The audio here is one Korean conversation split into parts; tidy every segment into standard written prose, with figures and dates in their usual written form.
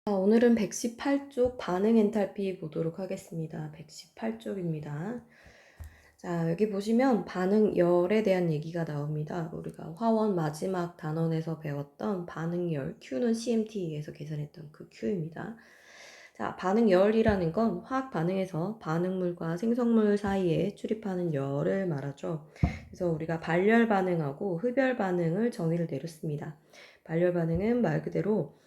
오늘은 118쪽 반응 엔탈피 보도록 하겠습니다. 118쪽입니다. 자, 여기 보시면 반응열에 대한 얘기가 나옵니다. 우리가 화원 마지막 단원에서 배웠던 반응열, Q는 CMT에서 계산했던 그 Q입니다. 자, 반응열이라는 건 화학 반응에서 반응물과 생성물 사이에 출입하는 열을 말하죠. 그래서 우리가 발열 반응하고 흡열 반응을 정의를 내렸습니다. 발열 반응은 말 그대로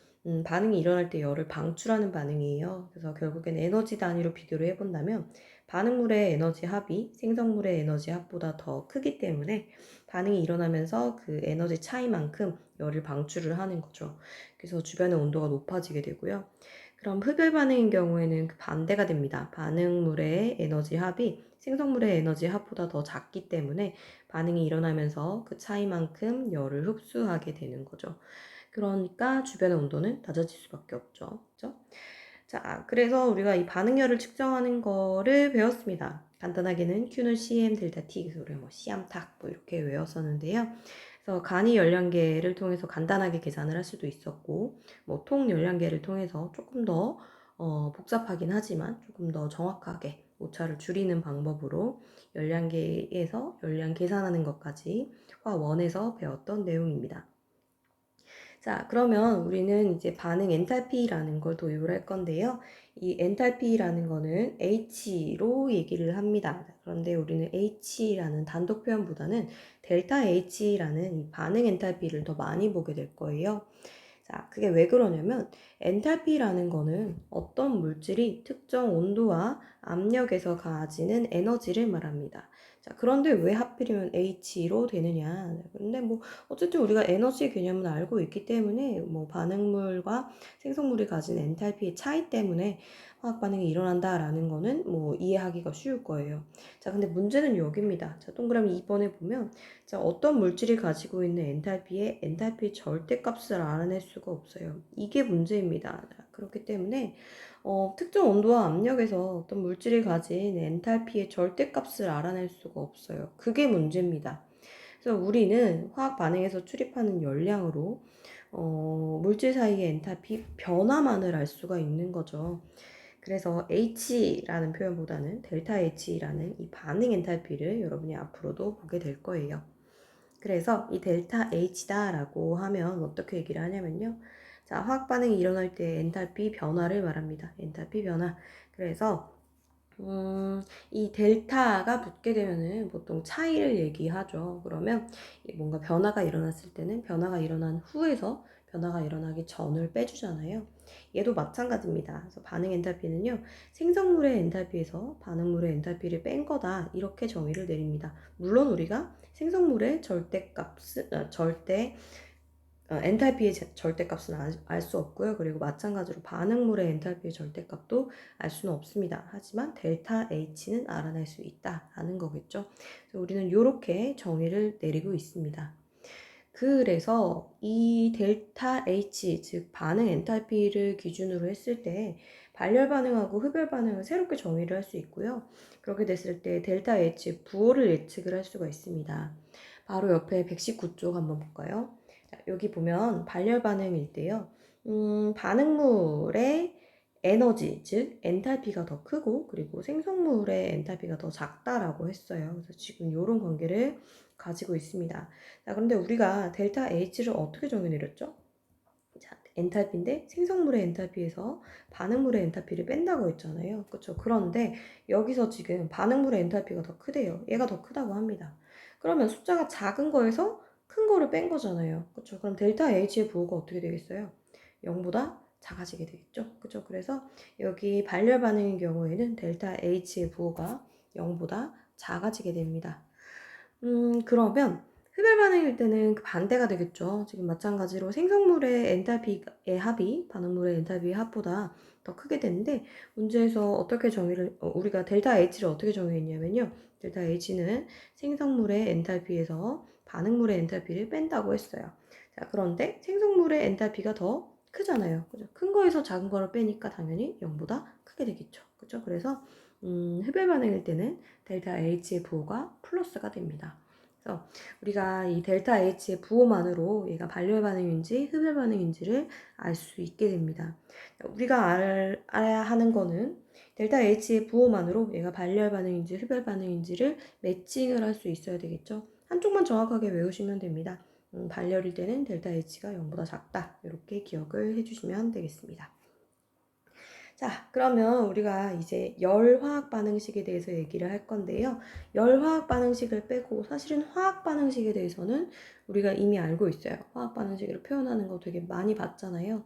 반응이 일어날 때 열을 방출하는 반응이에요. 그래서 결국엔 에너지 단위로 비교를 해본다면 반응물의 에너지 합이 생성물의 에너지 합보다 더 크기 때문에 반응이 일어나면서 그 에너지 차이만큼 열을 방출을 하는 거죠. 그래서 주변의 온도가 높아지게 되고요. 그럼 흡열 반응인 경우에는 그 반대가 됩니다. 반응물의 에너지 합이 생성물의 에너지 합보다 더 작기 때문에 반응이 일어나면서 그 차이만큼 열을 흡수하게 되는 거죠. 그러니까 주변의 온도는 낮아질 수밖에 없죠. 그렇죠? 자, 그래서 우리가 이 반응열을 측정하는 거를 배웠습니다. 간단하게는 Q는 CM 델타 T, 그래서 우리가 뭐 C암탁 뭐 이렇게 외웠었는데요. 그래서 간이 열량계를 통해서 간단하게 계산을 할 수도 있었고, 뭐 통 열량계를 통해서 조금 더 복잡하긴 하지만 조금 더 정확하게 오차를 줄이는 방법으로 열량계에서 열량 계산하는 것까지 화원에서 배웠던 내용입니다. 자, 그러면 우리는 이제 반응 엔탈피라는 걸 도입을 할 건데요. 이 엔탈피라는 거는 H로 얘기를 합니다. 그런데 우리는 H라는 단독 표현보다는 델타 H라는 이 반응 엔탈피를 더 많이 보게 될 거예요. 자, 그게 왜 그러냐면 엔탈피라는 거는 어떤 물질이 특정 온도와 압력에서 가지는 에너지를 말합니다. 자, 그런데 왜 하필이면 H로 되느냐? 근데 뭐 어쨌든 우리가 에너지 개념은 알고 있기 때문에 뭐 반응물과 생성물이 가진 엔탈피의 차이 때문에 화학 반응이 일어난다라는 거는 뭐 이해하기가 쉬울 거예요. 자, 근데 문제는 여기입니다. 자, 동그라미 2번에 보면 자, 어떤 물질이 가지고 있는 엔탈피의 엔탈피 절대값을 알아낼 수가 없어요. 이게 문제입니다. 자, 그렇기 때문에 특정 온도와 압력에서 어떤 물질이 가진 엔탈피의 절대값을 알아낼 수가 없어요. 그게 문제입니다. 그래서 우리는 화학 반응에서 출입하는 열량으로 물질 사이의 엔탈피 변화만을 알 수가 있는 거죠. 그래서 H라는 표현보다는 델타 H라는 이 반응 엔탈피를 여러분이 앞으로도 보게 될 거예요. 그래서 이 델타 H다라고 하면 어떻게 얘기를 하냐면요. 자, 화학 반응이 일어날 때 엔탈피 변화를 말합니다. 엔탈피 변화. 그래서 이 델타가 붙게 되면은 보통 차이를 얘기하죠. 그러면 뭔가 변화가 일어났을 때는 변화가 일어난 후에서 변화가 일어나기 전을 빼주잖아요. 얘도 마찬가지입니다. 그래서 반응 엔탈피는요, 생성물의 엔탈피에서 반응물의 엔탈피를 뺀 거다. 이렇게 정의를 내립니다. 물론 우리가 생성물의 절대 엔탈피의 절대값은 알 수 없고요. 그리고 마찬가지로 반응물의 엔탈피의 절대값도 알 수는 없습니다. 하지만 델타 H는 알아낼 수 있다라는 거겠죠. 그래서 우리는 이렇게 정의를 내리고 있습니다. 그래서 이 델타 H, 즉 반응 엔탈피를 기준으로 했을 때 발열 반응하고 흡열 반응을 새롭게 정의를 할 수 있고요. 그렇게 됐을 때 델타 H의 부호를 예측을 할 수가 있습니다. 바로 옆에 119쪽 한번 볼까요? 자, 여기 보면 발열 반응일 때요. 반응물의 에너지, 즉 엔탈피가 더 크고 그리고 생성물의 엔탈피가 더 작다라고 했어요. 그래서 지금 이런 관계를 가지고 있습니다. 자, 그런데 우리가 델타 H를 어떻게 정의내렸죠? 자, 엔탈피인데 생성물의 엔탈피에서 반응물의 엔탈피를 뺀다고 했잖아요. 그렇죠? 그런데 여기서 지금 반응물의 엔탈피가 더 크대요. 얘가 더 크다고 합니다. 그러면 숫자가 작은 거에서 큰 거를 뺀 거잖아요. 그렇죠? 그럼 델타 H의 부호가 어떻게 되겠어요? 0보다 작아지게 되겠죠. 그렇죠? 그래서 여기 발열 반응인 경우에는 델타 H의 부호가 0보다 작아지게 됩니다. 그러면 흡열 반응일 때는 그 반대가 되겠죠. 지금 마찬가지로 생성물의 엔탈피의 합이 반응물의 엔탈피의 합보다 더 크게 되는데 문제에서 어떻게 정의를 우리가 델타 H를 어떻게 정의했냐면요. 델타 H는 생성물의 엔탈피에서 반응물의 엔탈피를 뺀다고 했어요. 자, 그런데 생성물의 엔탈피가 더 크잖아요. 그죠? 큰 거에서 작은 거를 빼니까 당연히 0보다 크게 되겠죠. 그죠? 그래서 흡열 반응일 때는 델타 H의 부호가 플러스가 됩니다. 그래서 우리가 이 델타 H의 부호만으로 얘가 발열 반응인지 흡열 반응인지를 알 수 있게 됩니다. 우리가 알아야 하는 거는 델타 H의 부호만으로 얘가 발열 반응인지 흡열 반응인지를 매칭을 할 수 있어야 되겠죠. 한쪽만 정확하게 외우시면 됩니다. 발열일 때는 델타 H가 0보다 작다. 이렇게 기억을 해주시면 되겠습니다. 자, 그러면 우리가 이제 열화학 반응식에 대해서 얘기를 할 건데요. 열화학 반응식을 빼고 사실은 화학 반응식에 대해서는 우리가 이미 알고 있어요. 화학 반응식으로 표현하는 거 되게 많이 봤잖아요.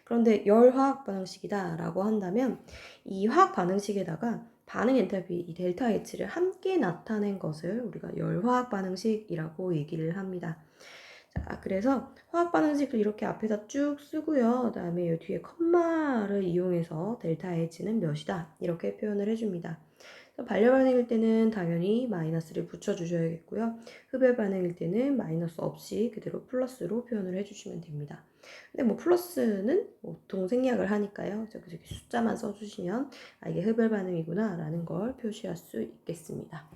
그런데 열화학 반응식이다 라고 한다면 이 화학 반응식에다가 반응 엔탈피, 이 델타 H를 함께 나타낸 것을 우리가 열화학 반응식이라고 얘기를 합니다. 자, 그래서 화학 반응식을 이렇게 앞에다 쭉 쓰고요. 그 다음에 이 뒤에 컴마를 이용해서 델타 H는 몇이다. 이렇게 표현을 해줍니다. 발열 반응일 때는 당연히 마이너스를 붙여주셔야겠고요. 흡열 반응일 때는 마이너스 없이 그대로 플러스로 표현을 해주시면 됩니다. 근데 뭐 플러스는 보통 생략을 하니까요. 저기 숫자만 써주시면 아, 이게 흡열 반응이구나 라는 걸 표시할 수 있겠습니다.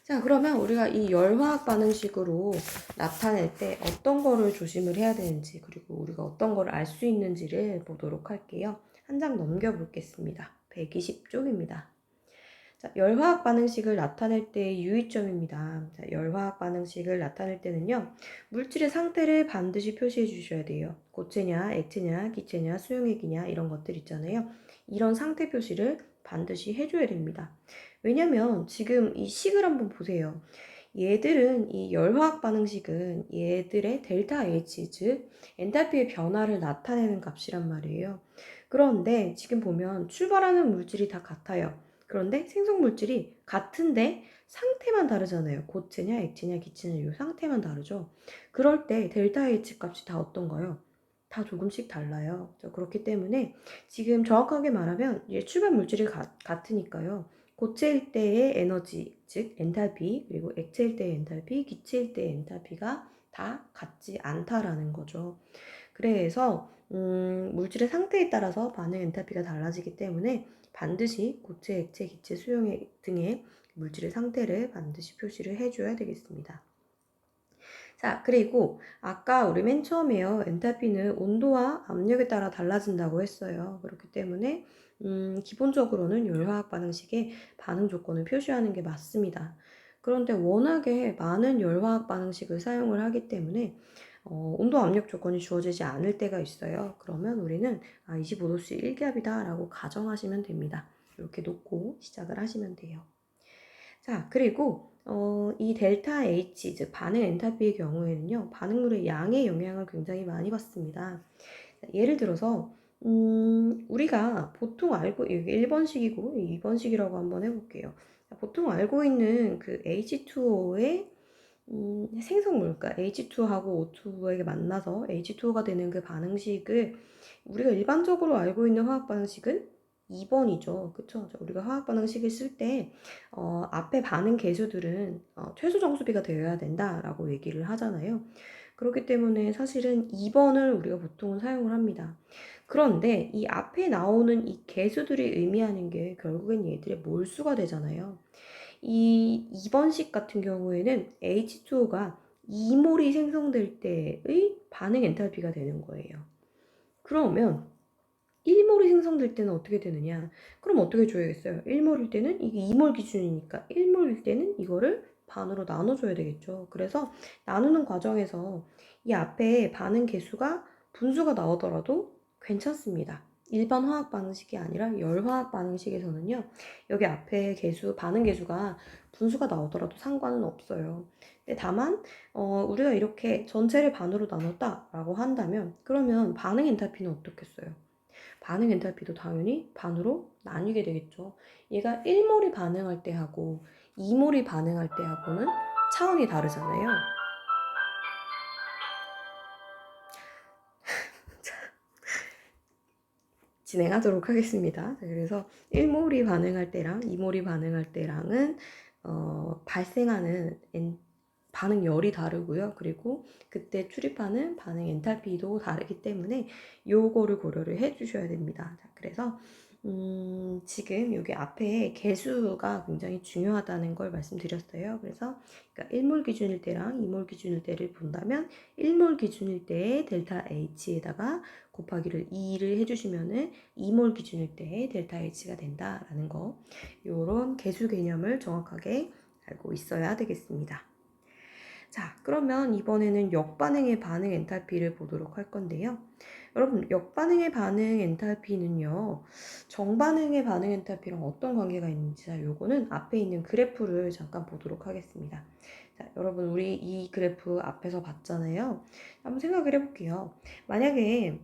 자, 그러면 우리가 이 열화학 반응식으로 나타낼 때 어떤 거를 조심을 해야 되는지, 그리고 우리가 어떤 거를 알 수 있는지를 보도록 할게요. 한 장 넘겨 보겠습니다. 120쪽입니다. 자, 열화학 반응식을 나타낼 때의 유의점입니다. 자, 열화학 반응식을 나타낼 때는요, 물질의 상태를 반드시 표시해 주셔야 돼요. 고체냐, 액체냐, 기체냐, 수용액이냐, 이런 것들 있잖아요. 이런 상태 표시를 반드시 해줘야 됩니다. 왜냐면 지금 이 식을 한번 보세요. 얘들은 이 열화학 반응식은 얘들의 델타 H, 즉 엔탈피의 변화를 나타내는 값이란 말이에요. 그런데 지금 보면 출발하는 물질이 다 같아요. 그런데 생성 물질이 같은데 상태만 다르잖아요. 고체냐, 액체냐, 기체냐 이 상태만 다르죠. 그럴 때 델타 H 값이 다 어떤가요? 다 조금씩 달라요. 그렇기 때문에 지금 정확하게 말하면 출발 물질이 같으니까요. 고체일 때의 에너지, 즉 엔탈피, 그리고 액체일 때의 엔탈피, 기체일 때의 엔탈피가 다 같지 않다라는 거죠. 그래서 물질의 상태에 따라서 반응 엔탈피가 달라지기 때문에 반드시 고체, 액체, 기체, 수용액 등의 물질의 상태를 반드시 표시를 해줘야 되겠습니다. 자, 그리고 아까 우리 맨 처음에요. 엔탈피는 온도와 압력에 따라 달라진다고 했어요. 그렇기 때문에 기본적으로는 열화학 반응식에 반응 조건을 표시하는 게 맞습니다. 그런데 워낙에 많은 열화학 반응식을 사용을 하기 때문에 온도 압력 조건이 주어지지 않을 때가 있어요. 그러면 우리는 25도씨 1기압이다 라고 가정하시면 됩니다. 이렇게 놓고 시작을 하시면 돼요. 자, 그리고 이 델타 H, 즉 반응 엔탈피의 경우에는요, 반응물의 양의 영향을 굉장히 많이 받습니다. 예를 들어서 우리가 보통 알고, 이게 1번식이고 2번식이라고 한번 해볼게요. 보통 알고 있는 그 H2O의 생성물, 그러니까 H2하고 O2에게 만나서 H2O가 되는 그 반응식을 우리가 일반적으로 알고 있는 화학 반응식은 2번이죠. 그쵸? 우리가 화학 반응식을 쓸 때 앞에 반응 계수들은 최소 정수비가 되어야 된다라고 얘기를 하잖아요. 그렇기 때문에 사실은 2번을 우리가 보통은 사용을 합니다. 그런데 이 앞에 나오는 이 계수들이 의미하는 게 결국엔 얘들의 몰수가 되잖아요. 이 2번식 같은 경우에는 H2O가 2몰이 생성될 때의 반응 엔탈피가 되는 거예요. 그러면 1몰이 생성될 때는 어떻게 되느냐? 그럼 어떻게 줘야겠어요? 1몰일 때는 이게 2몰 기준이니까 1몰일 때는 이거를 반으로 나눠줘야 되겠죠. 그래서 나누는 과정에서 이 앞에 반응 계수가 분수가 나오더라도 괜찮습니다. 일반 화학 반응식이 아니라 열화학 반응식에서는요. 여기 앞에 계수, 반응 계수가 분수가 나오더라도 상관은 없어요. 근데 다만 우리가 이렇게 전체를 반으로 나눴다라고 한다면 그러면 반응 엔탈피는 어떻겠어요? 반응 엔탈피도 당연히 반으로 나뉘게 되겠죠. 얘가 1몰이 반응할 때 하고 2몰이 반응할 때 하고는 차원이 다르잖아요. 진행하도록 하겠습니다. 그래서 1몰이 반응할 때랑 2몰이 반응할 때랑은 발생하는 반응 열이 다르고요. 그리고 그때 출입하는 반응 엔탈피도 다르기 때문에 요거를 고려를 해 주셔야 됩니다. 자, 그래서 지금 여기 앞에 개수가 굉장히 중요하다는 걸 말씀드렸어요. 그래서 그러니까 1몰 기준일 때랑 2몰 기준일 때를 본다면 1몰 기준일 때의 델타 H에다가 곱하기를 2를 해주시면은 2몰 기준일 때의 델타 H가 된다라는 거, 요런 개수 개념을 정확하게 알고 있어야 되겠습니다. 자, 그러면 이번에는 역반응의 반응 엔탈피를 보도록 할 건데요. 여러분, 역반응의 반응 엔탈피는요, 정반응의 반응 엔탈피랑 어떤 관계가 있는지, 자, 요거는 앞에 있는 그래프를 잠깐 보도록 하겠습니다. 자, 여러분, 우리 이 그래프 앞에서 봤잖아요. 한번 생각을 해볼게요. 만약에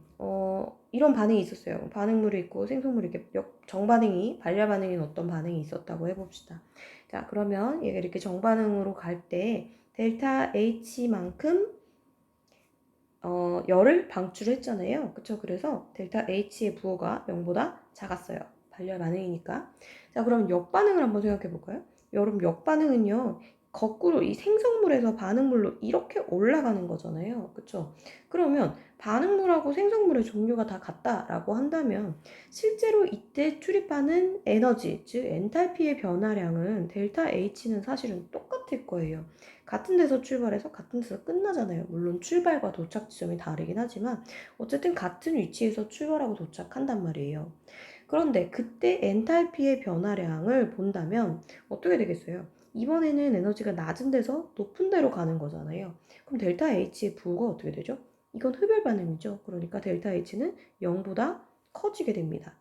이런 반응이 있었어요. 반응물이 있고 생성물이 이렇게 정반응이, 발열 반응인 어떤 반응이 있었다고 해봅시다. 자, 그러면 얘가 이렇게 정반응으로 갈 때 델타 H만큼 열을 방출했잖아요. 그쵸? 그래서 델타 H의 부호가 0보다 작았어요. 발열 반응이니까. 자, 그럼 역반응을 한번 생각해 볼까요? 여러분, 역반응은요, 거꾸로 이 생성물에서 반응물로 이렇게 올라가는 거잖아요. 그쵸? 그러면 반응물하고 생성물의 종류가 다 같다라고 한다면 실제로 이때 출입하는 에너지, 즉 엔탈피의 변화량은 델타 H는 사실은 똑같을 거예요. 같은 데서 출발해서 같은 데서 끝나잖아요. 물론 출발과 도착 지점이 다르긴 하지만 어쨌든 같은 위치에서 출발하고 도착한단 말이에요. 그런데 그때 엔탈피의 변화량을 본다면 어떻게 되겠어요? 이번에는 에너지가 낮은 데서 높은 데로 가는 거잖아요. 그럼 델타 H의 부호가 어떻게 되죠? 이건 흡열 반응이죠. 그러니까 델타 H는 0보다 커지게 됩니다.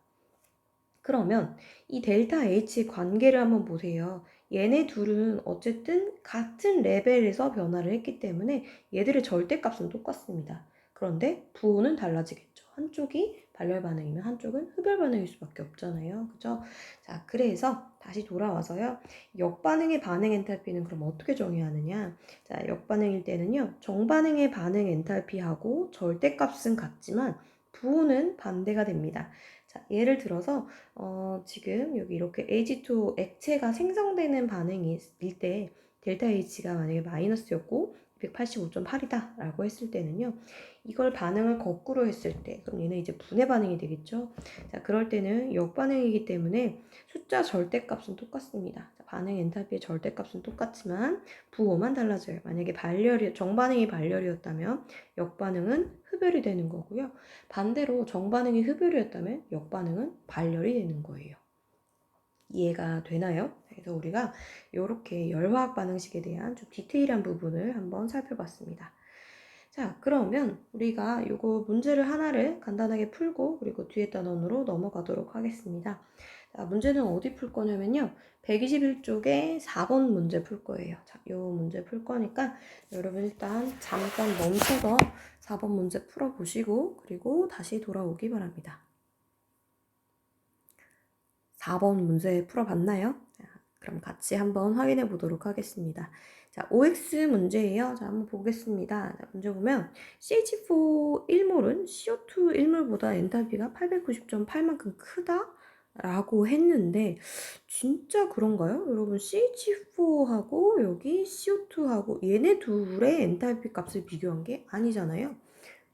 그러면 이 델타 H의 관계를 한번 보세요. 얘네 둘은 어쨌든 같은 레벨에서 변화를 했기 때문에 얘들의 절대값은 똑같습니다. 그런데 부호는 달라지겠죠. 한쪽이 발열 반응이면 한쪽은 흡열 반응일 수밖에 없잖아요. 그죠? 자, 그래서 다시 돌아와서요. 역반응의 반응 엔탈피는 그럼 어떻게 정해야 하느냐? 자, 역반응일 때는요. 정반응의 반응 엔탈피하고 절대값은 같지만 부호는 반대가 됩니다. 자, 예를 들어서 지금 여기 이렇게 H2O 액체가 생성되는 반응일 때 델타 H가 만약에 마이너스였고 285.8이다 라고 했을 때는요, 이걸 반응을 거꾸로 했을 때 그럼 얘는 이제 분해 반응이 되겠죠. 자, 그럴 때는 역반응이기 때문에 숫자 절대값은 똑같습니다. 자, 반응 엔탈피의 절대값은 똑같지만 부호만 달라져요. 만약에 정반응이 발열이었다면 역반응은 흡열이 되는 거고요. 반대로 정반응이 흡열이었다면 역반응은 발열이 되는 거예요. 이해가 되나요? 그래서 우리가 이렇게 열화학 반응식에 대한 좀 디테일한 부분을 한번 살펴봤습니다. 자, 그러면 우리가 이거 문제를 하나를 간단하게 풀고 그리고 뒤에 단원으로 넘어가도록 하겠습니다. 자, 문제는 어디 풀 거냐면요. 121쪽에 4번 문제 풀 거예요. 자, 이 문제 풀 거니까 여러분 일단 잠깐 멈춰서 4번 문제 풀어보시고 그리고 다시 돌아오기 바랍니다. 4번 문제 풀어봤나요? 자, 그럼 같이 한번 확인해 보도록 하겠습니다. 자, OX 문제예요. 자, 한번 보겠습니다. 자, 문제 보면 CH4 1몰은 CO2 1몰보다 엔탈피가 890.8만큼 크다? 라고 했는데 진짜 그런가요? 여러분 CH4하고 여기 CO2하고 얘네 둘의 엔탈피 값을 비교한 게 아니잖아요.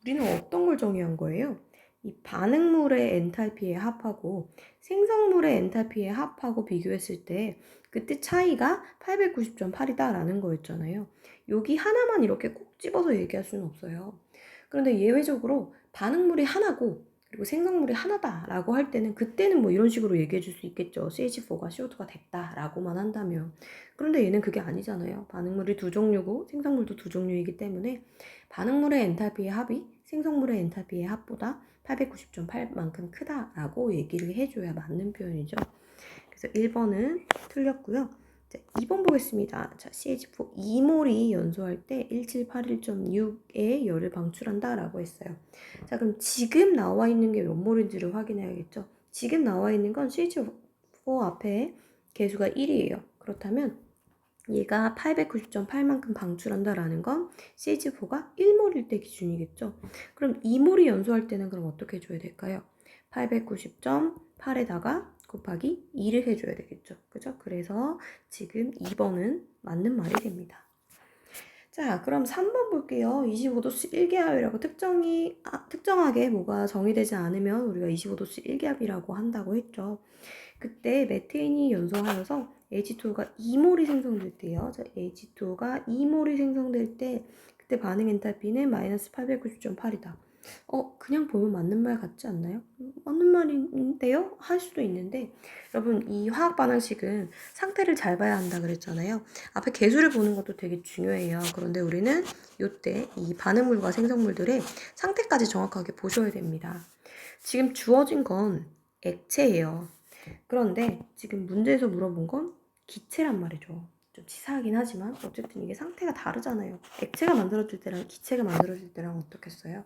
우리는 어떤 걸 정의한 거예요? 이 반응물의 엔탈피의 합하고 생성물의 엔탈피의 합하고 비교했을 때 그때 차이가 890.8이다 라는 거였잖아요. 여기 하나만 이렇게 꼭 집어서 얘기할 수는 없어요. 그런데 예외적으로 반응물이 하나고 그리고 생성물이 하나다 라고 할 때는 그때는 뭐 이런 식으로 얘기해 줄 수 있겠죠. CH4가 CO2가 됐다 라고만 한다면. 그런데 얘는 그게 아니잖아요. 반응물이 두 종류고 생성물도 두 종류이기 때문에 반응물의 엔탈피의 합이 생성물의 엔탈피의 합보다 890.8만큼 크다라고 얘기를 해줘야 맞는 표현이죠. 그래서 1번은 틀렸고요. 자, 2번 보겠습니다. 자, CH4 2몰이 연소할 때 1781.6의 열을 방출한다라고 했어요. 자, 그럼 지금 나와 있는 게 몇 몰인지를 확인해야겠죠. 지금 나와 있는 건 CH4 앞에 개수가 1이에요. 그렇다면 얘가 890.8만큼 방출한다라는 건 CH4가 1몰일 때 기준이겠죠. 그럼 2몰이 연소할 때는 그럼 어떻게 해줘야 될까요? 890.8에다가 곱하기 2를 해줘야 되겠죠. 그죠? 그래서 지금 2번은 맞는 말이 됩니다. 자, 그럼 3번 볼게요. 25도씨 1기압이라고 특정하게 뭐가 정의되지 않으면 우리가 25도씨 1기압이라고 한다고 했죠. 그때 메테인이 연소하여서 H2가 2몰이 생성될 때요. 자, H2가 2몰이 생성될 때 그때 반응 엔탈피는 마이너스 890.8이다. 그냥 보면 맞는 말 같지 않나요? 맞는 말인데요? 할 수도 있는데 여러분 이 화학 반응식은 상태를 잘 봐야 한다 그랬잖아요. 앞에 개수를 보는 것도 되게 중요해요. 그런데 우리는 이때 이 반응물과 생성물들의 상태까지 정확하게 보셔야 됩니다. 지금 주어진 건 액체예요. 그런데 지금 문제에서 물어본 건 기체란 말이죠. 좀 치사하긴 하지만 어쨌든 이게 상태가 다르잖아요. 액체가 만들어질 때랑 기체가 만들어질 때랑 어떻겠어요?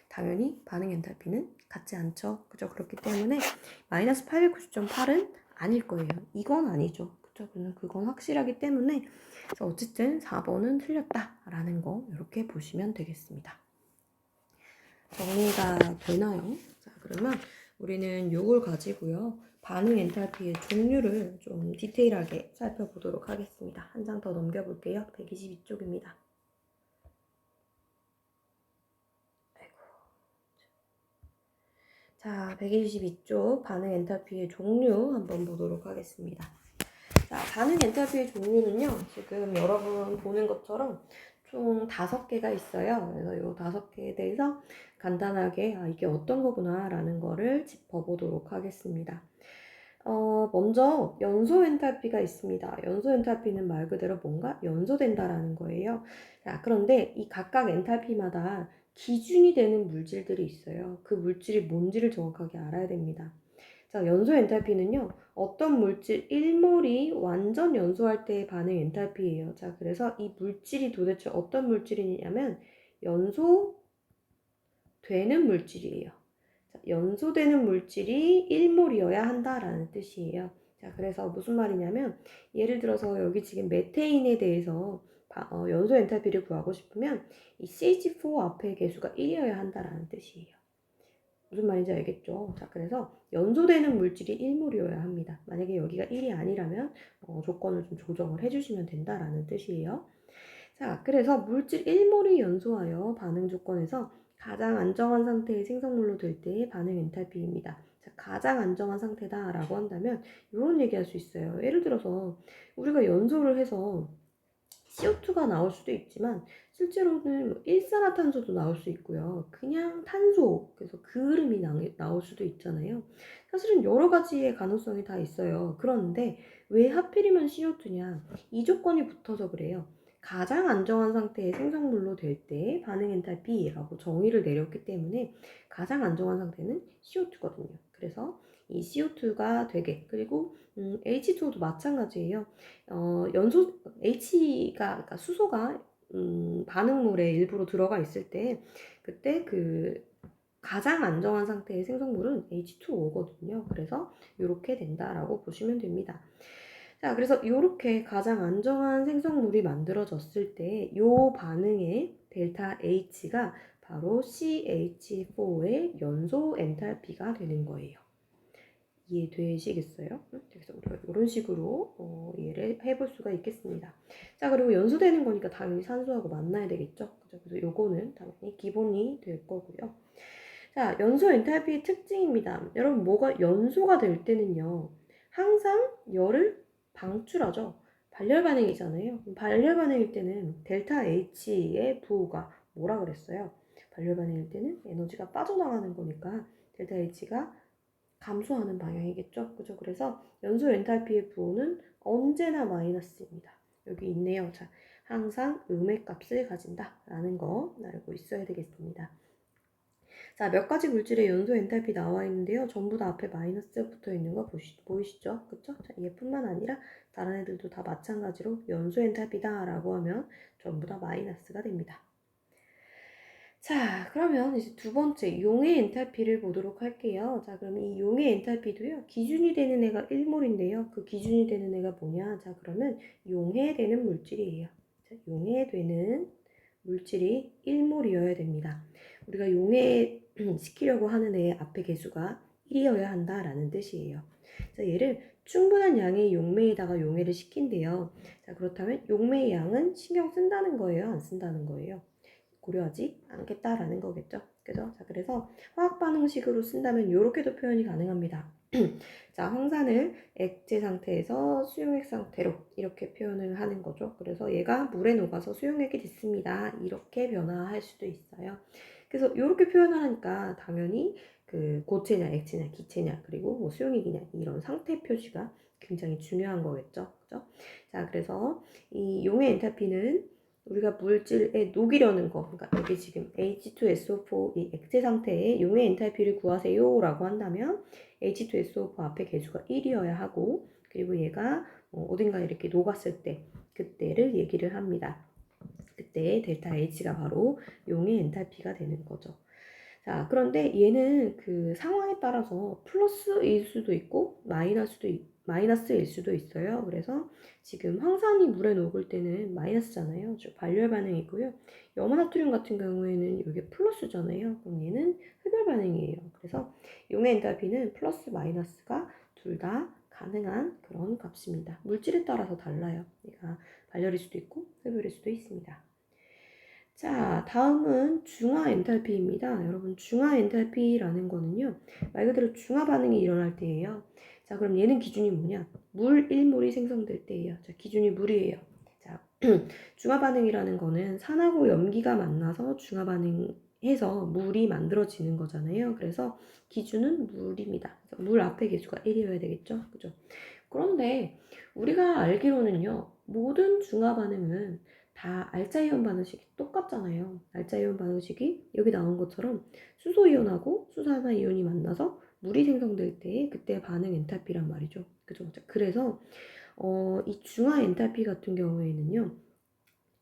당연히 반응 엔탈피는 같지 않죠. 그죠? 그렇기 때문에 마이너스 890.8은 아닐 거예요. 이건 아니죠. 그죠? 그건 확실하기 때문에 그래서 어쨌든 4번은 틀렸다라는 거 이렇게 보시면 되겠습니다. 정리가 되나요? 자, 그러면 우리는 요걸 가지고요. 반응 엔탈피의 종류를 좀 디테일하게 살펴보도록 하겠습니다. 한 장 더 넘겨볼게요. 122쪽입니다. 자, 122쪽 반응 엔탈피의 종류 한번 보도록 하겠습니다. 자, 반응 엔탈피의 종류는요. 지금 여러분 보는 것처럼 총 5개가 있어요. 그래서 이 5개에 대해서 간단하게 이게 어떤 거구나 라는 거를 짚어보도록 하겠습니다. 먼저 연소 엔탈피가 있습니다. 연소 엔탈피는 말 그대로 뭔가 연소된다라는 거예요. 자, 그런데 이 각각 엔탈피마다 기준이 되는 물질들이 있어요. 그 물질이 뭔지를 정확하게 알아야 됩니다. 자, 연소 엔탈피는요. 어떤 물질 1몰이 완전 연소할 때의 반응 엔탈피예요. 자, 그래서 이 물질이 도대체 어떤 물질이냐면 연소되는 물질이에요. 자, 연소되는 물질이 1몰이어야 한다라는 뜻이에요. 자, 그래서 무슨 말이냐면 예를 들어서 여기 지금 메테인에 대해서 연소 엔탈피를 구하고 싶으면 이 CH4 앞에 개수가 1이어야 한다라는 뜻이에요. 무슨 말인지 알겠죠? 자, 그래서 연소되는 물질이 1몰이어야 합니다. 만약에 여기가 1이 아니라면 조건을 좀 조정을 해주시면 된다라는 뜻이에요. 자, 그래서 물질 1몰이 연소하여 반응 조건에서 가장 안정한 상태의 생성물로 될 때의 반응 엔탈피입니다. 자, 가장 안정한 상태다라고 한다면 이런 얘기할 수 있어요. 예를 들어서 우리가 연소를 해서 CO2가 나올 수도 있지만 실제로는 일산화탄소도 나올 수 있고요. 그냥 탄소, 그래서 그을음이 나올 수도 있잖아요. 사실은 여러 가지의 가능성이 다 있어요. 그런데 왜 하필이면 CO2냐? 이 조건이 붙어서 그래요. 가장 안정한 상태의 생성물로 될 때 반응 엔탈피라고 정의를 내렸기 때문에 가장 안정한 상태는 CO2거든요. 그래서 이 CO2가 되게 그리고 H2O도 마찬가지예요. 연소 H가 그러니까 수소가 반응물에 일부러 들어가 있을 때 그때 그 가장 안정한 상태의 생성물은 H2O거든요. 그래서 이렇게 된다라고 보시면 됩니다. 자, 그래서 이렇게 가장 안정한 생성물이 만들어졌을 때 이 반응의 델타 H가 바로 CH4의 연소 엔탈피가 되는 거예요. 이해되시겠어요? 그래서 우리가 이런 식으로 이해를 해볼 수가 있겠습니다. 자, 그리고 연소되는 거니까 당연히 산소하고 만나야 되겠죠? 그죠? 그래서 요거는 당연히 기본이 될 거고요. 자, 연소 엔탈피의 특징입니다. 여러분, 뭐가 연소가 될 때는요, 항상 열을 방출하죠. 발열 반응이잖아요. 발열 반응일 때는 델타 H의 부호가 뭐라 그랬어요? 발열 반응일 때는 에너지가 빠져나가는 거니까 델타 H가 감소하는 방향이겠죠. 그죠? 그래서 연소 엔탈피의 부호는 언제나 마이너스입니다. 여기 있네요. 자, 항상 음의 값을 가진다라는 거 알고 있어야 되겠습니다. 자, 몇 가지 물질의 연소 엔탈피 나와 있는데요. 전부 다 앞에 마이너스 붙어 있는 거 보이시죠? 그쵸? 자, 얘뿐만 아니라 다른 애들도 다 마찬가지로 연소 엔탈피다라고 하면 전부 다 마이너스가 됩니다. 자, 그러면 이제 두 번째 용해 엔탈피를 보도록 할게요. 자, 그럼 이 용해 엔탈피도요. 기준이 되는 애가 1몰인데요. 그 기준이 되는 애가 뭐냐? 자, 그러면 용해되는 물질이에요. 자, 용해되는 물질이 1몰이어야 됩니다. 우리가 용해 시키려고 하는 애의 앞에 개수가 1이어야 한다라는 뜻이에요. 그래서 얘를 충분한 양의 용매에다가 용해를 시킨대요. 자, 그렇다면 용매의 양은 신경 쓴다는 거예요? 안 쓴다는 거예요? 고려하지 않겠다라는 거겠죠. 그죠? 자, 그래서 화학 반응식으로 쓴다면 이렇게도 표현이 가능합니다. 자, 황산을 액체 상태에서 수용액 상태로 이렇게 표현을 하는 거죠. 그래서 얘가 물에 녹아서 수용액이 됐습니다. 이렇게 변화할 수도 있어요. 그래서 이렇게 표현을 하니까 당연히 그 고체냐, 액체냐, 기체냐, 그리고 뭐 수용액이냐 이런 상태 표시가 굉장히 중요한 거겠죠. 그죠? 자, 그래서 이 용의 엔탈피는 우리가 물질에 녹이려는 거, 그러니까 여기 지금 H2SO4 이 액체 상태의 용의 엔탈피를 구하세요 라고 한다면 H2SO4 앞에 개수가 1이어야 하고, 그리고 얘가 어딘가 이렇게 녹았을 때 그때를 얘기를 합니다. 그때 델타 H가 바로 용의 엔탈피가 되는 거죠. 자, 그런데 얘는 그 상황에 따라서 플러스일 수도 있고 마이너스일 수도 있어요. 그래서 지금 황산이 물에 녹을 때는 마이너스잖아요. 즉 발열 반응이고요. 염화나트륨 같은 경우에는 이게 플러스잖아요. 그럼 얘는 흡열 반응이에요. 그래서 용의 엔탈피는 플러스 마이너스가 둘 다 가능한 그런 값입니다. 물질에 따라서 달라요. 얘가 발열일 수도 있고 흡열일 수도 있습니다. 자, 다음은 중화 엔탈피입니다. 여러분, 중화 엔탈피라는 거는요, 말 그대로 중화 반응이 일어날 때예요. 자, 그럼 얘는 기준이 뭐냐? 물 1몰이 생성될 때예요. 자, 기준이 물이에요. 자, 중화 반응이라는 거는 산하고 염기가 만나서 중화 반응해서 물이 만들어지는 거잖아요. 그래서 기준은 물입니다. 물 앞에 개수가 1이어야 되겠죠? 그죠? 그런데 우리가 알기로는요, 모든 중화 반응은 다 알자이온 반응식이 똑같잖아요. 알자이온 반응식이 여기 나온 것처럼 수소이온하고 수산화이온이 만나서 물이 생성될 때 그때 반응 엔탈피란 말이죠. 그죠? 그래서 이 중화 엔탈피 같은 경우에는요.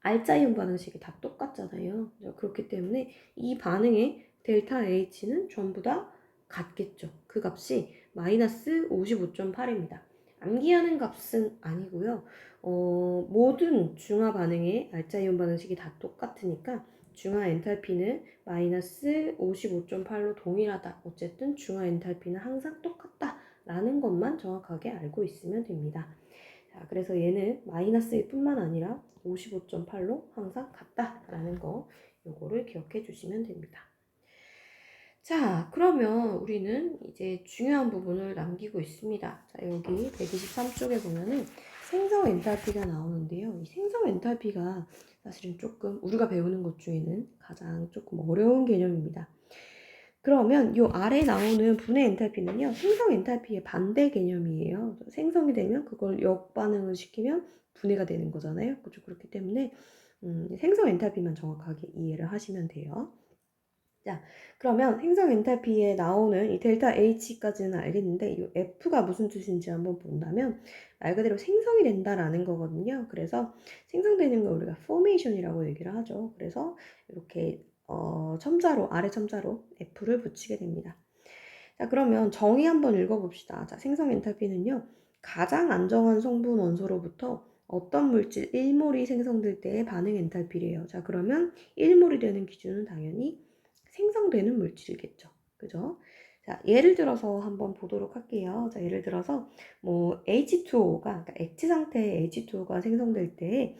알자이온 반응식이 다 똑같잖아요. 그렇기 때문에 이 반응의 델타 H는 전부 다 같겠죠. 그 값이 마이너스 55.8입니다. 암기하는 값은 아니고요. 모든 중화 반응의 알자이온 반응식이 다 똑같으니까 중화 엔탈피는 마이너스 55.8로 동일하다. 어쨌든 중화 엔탈피는 항상 똑같다라는 것만 정확하게 알고 있으면 됩니다. 자, 그래서 얘는 마이너스일 뿐만 아니라 55.8로 항상 같다라는 거 요거를 기억해 주시면 됩니다. 자, 그러면 우리는 이제 중요한 부분을 남기고 있습니다. 자, 여기 123쪽에 보면은 생성 엔탈피가 나오는데요. 이 생성 엔탈피가 사실은 조금 우리가 배우는 것 중에는 가장 조금 어려운 개념입니다. 그러면 요 아래 나오는 분해 엔탈피는요, 생성 엔탈피의 반대 개념이에요. 생성이 되면 그걸 역반응을 시키면 분해가 되는 거잖아요. 그렇죠? 그렇기 때문에 생성 엔탈피만 정확하게 이해를 하시면 돼요. 자, 그러면 생성 엔탈피에 나오는 이 델타 H까지는 알겠는데 이 F가 무슨 뜻인지 한번 본다면 말 그대로 생성이 된다라는 거거든요. 그래서 생성되는 걸 우리가 포메이션이라고 얘기를 하죠. 그래서 이렇게 첨자로 아래 첨자로 F를 붙이게 됩니다. 자, 그러면 정의 한번 읽어봅시다. 자, 생성 엔탈피는요, 가장 안정한 성분 원소로부터 어떤 물질 1몰이 생성될 때의 반응 엔탈피래요. 자, 그러면 1몰이 되는 기준은 당연히 생성되는 물질이겠죠. 그죠? 자, 예를 들어서 한번 보도록 할게요. 자, 예를 들어서 뭐 H2O가 그러니까 액체 상태의 H2O가 생성될 때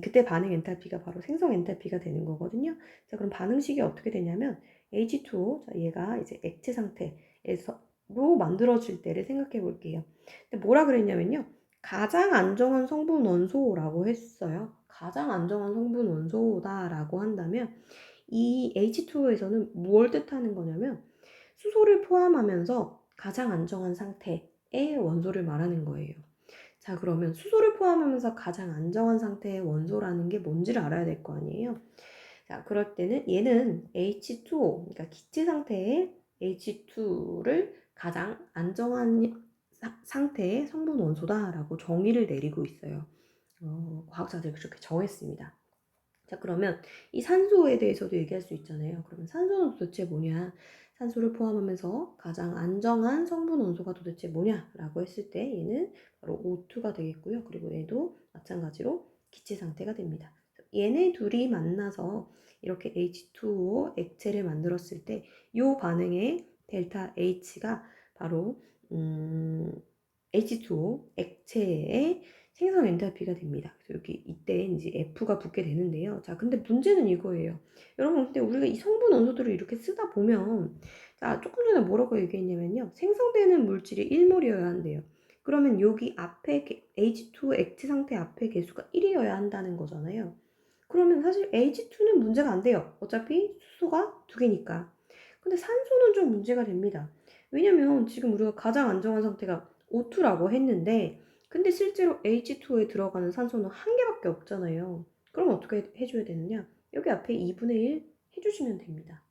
그때 반응 엔탈피가 바로 생성 엔탈피가 되는 거거든요. 자, 그럼 반응식이 어떻게 되냐면 H2O, 자, 얘가 이제 액체 상태에서로 만들어질 때를 생각해 볼게요. 근데 뭐라 그랬냐면요. 가장 안정한 성분 원소라고 했어요. 가장 안정한 성분 원소다라고 한다면 이 H2O에서는 뭘 뜻하는 거냐면 수소를 포함하면서 가장 안정한 상태의 원소를 말하는 거예요. 자, 그러면 수소를 포함하면서 가장 안정한 상태의 원소라는 게 뭔지를 알아야 될 거 아니에요. 자, 그럴 때는 얘는 H2O, 그러니까 기체 상태의 H2를 가장 안정한 상태의 성분 원소다라고 정의를 내리고 있어요. 과학자들이 그렇게 정했습니다. 자, 그러면 이 산소에 대해서도 얘기할 수 있잖아요. 그러면 산소는 도대체 뭐냐? 산소를 포함하면서 가장 안정한 성분 원소가 도대체 뭐냐라고 했을 때 얘는 바로 O2가 되겠고요. 그리고 얘도 마찬가지로 기체 상태가 됩니다. 얘네 둘이 만나서 이렇게 H2O 액체를 만들었을 때 이 반응의 델타 H가 바로 H2O 액체의 생성 엔탈피가 됩니다. 그래서 여기 이때 이제 F가 붙게 되는데요. 자, 근데 문제는 이거예요. 여러분, 근데 우리가 이 성분 원소들을 이렇게 쓰다 보면, 자, 조금 전에 뭐라고 얘기했냐면요. 생성되는 물질이 1몰이어야 한대요. 그러면 여기 앞에 H2O 액체 상태 앞에 개수가 1이어야 한다는 거잖아요. 그러면 사실 H2는 문제가 안 돼요. 어차피 수소가 2개니까. 근데 산소는 좀 문제가 됩니다. 왜냐면 지금 우리가 가장 안정한 상태가 O2라고 했는데, 근데 실제로 H2오에 들어가는 산소는 1개밖에 없잖아요. 그럼 어떻게 해줘야 되느냐? 여기 앞에 2분의 1 해주시면 됩니다.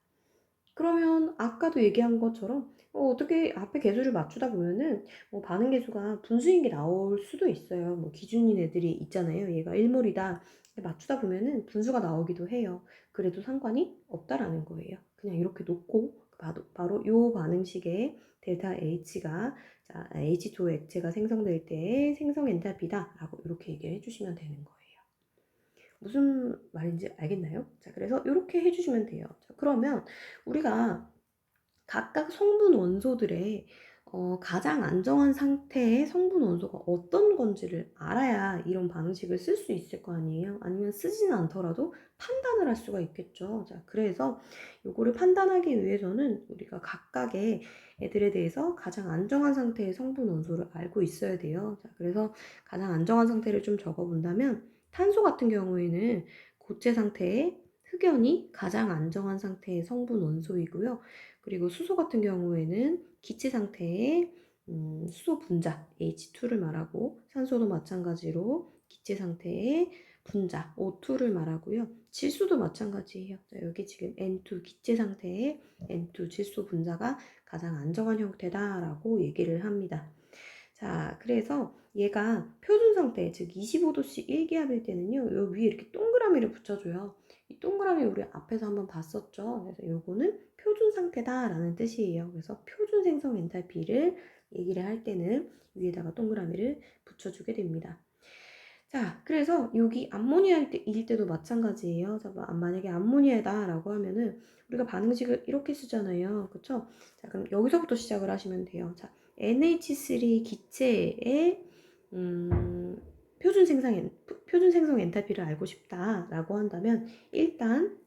그러면 아까도 얘기한 것처럼 어떻게 앞에 개수를 맞추다 보면은 반응 개수가 분수인 게 나올 수도 있어요. 기준인 애들이 있잖아요. 얘가 1몰이다. 맞추다 보면은 분수가 나오기도 해요. 그래도 상관이 없다라는 거예요. 그냥 이렇게 놓고 바로 요 반응식에 델타 H가 자, H2O 액체가 생성될 때의 생성 엔탈피다라고 이렇게 얘기를 해주시면 되는 거예요. 무슨 말인지 알겠나요? 자, 그래서 이렇게 해주시면 돼요. 자, 그러면 우리가 각각 성분 원소들의 가장 안정한 상태의 성분 원소가 어떤 건지를 알아야 이런 방식을 쓸 수 있을 거 아니에요? 아니면 쓰지는 않더라도 판단을 할 수가 있겠죠. 자, 그래서 요거를 판단하기 위해서는 우리가 각각의 애들에 대해서 가장 안정한 상태의 성분 원소를 알고 있어야 돼요. 자, 그래서 가장 안정한 상태를 좀 적어본다면 탄소 같은 경우에는 고체 상태의 흑연이 가장 안정한 상태의 성분 원소이고요. 그리고 수소 같은 경우에는 기체 상태의 수소 분자 H2를 말하고, 산소도 마찬가지로 기체 상태의 분자 O2를 말하고요. 질소도 마찬가지예요. 자, 여기 지금 N2 기체 상태의 N2 질소 분자가 가장 안정한 형태다라고 얘기를 합니다. 자, 그래서 얘가 표준 상태, 즉 25도씨 1기압일 때는요, 요 위에 이렇게 동그라미를 붙여줘요. 이 동그라미 우리 앞에서 한번 봤었죠. 그래서 요거는 표준 상태다라는 뜻이에요. 그래서 표준 생성 엔탈피를 얘기를 할 때는 위에다가 동그라미를 붙여주게 됩니다. 자, 그래서 여기 암모니아일 때도 마찬가지예요. 자, 만약에 암모니아다라고 하면은 우리가 반응식을 이렇게 쓰잖아요. 그쵸? 자, 그럼 여기서부터 시작을 하시면 돼요. 자, NH3 기체의 표준 생성 엔탈피를 알고 싶다라고 한다면 일단